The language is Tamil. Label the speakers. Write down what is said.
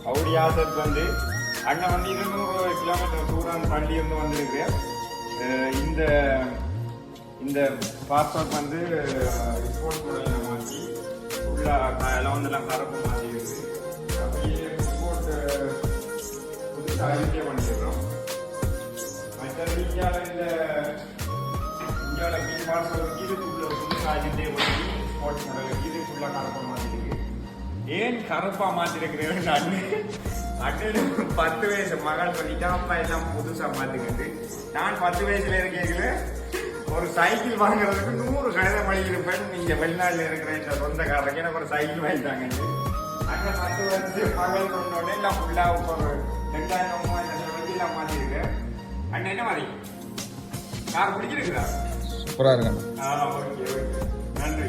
Speaker 1: அவுடி ஆசத் வந்து அண்ணன் வந்து 200 கிலோமீட்டர் தூரம் தள்ளி இருந்து வந்திருக்கிறேன். இந்த இந்த பாஸ்போர்ட் வந்து ரிப்போர்ட் முறையில் மாற்றி ஃபுல்லாக எல்லாம் வந்து எல்லாம் கரப்பு மாற்றி இருக்குது. அப்படியே ரிப்போர்ட் புதுசாக அறிக்கை பண்ணிடுறோம். மற்ற இந்தியாவில் மீன் பாஸ்போர்ட் இதுக்குள்ள புதுசாக அறிக்கை பண்ணி ஸ்போர்ட்ஸ் மாடலுக்கு இது ஃபுல்லாக கரப்பாக மாற்றிருக்கு. ஏன் கருப்பா மாத்திருக்கிறேன் அண்ணனு 10 வயசு மகள் சொல்லிட்டா அப்பா எல்லாம் புதுசா மாத்துக்கிட்டு நான் 10 வயசுல இருக்கீங்கள ஒரு சைக்கிள் வாங்குறதுக்கு 100 கடிதம் எழுதியிருப்பேன். இங்க வெளிநாட்டுல இருக்கிற இந்த சொந்தக்காரருக்கு எனக்கு ஒரு சைக்கிள் வாங்கிட்டாங்க. அண்ணன் 10 வருஷம் மகள் சொன்னோடனே எல்லாம் ஃபுல்லா ஒரு 2000 3000 எல்லாம் மாத்திருக்கேன். அண்ணன் என்ன மாதிரி கார் பிடிச்சிருக்குதா?
Speaker 2: சூப்பரா இருக்கு.
Speaker 1: ஓகே ஓகே நன்றி.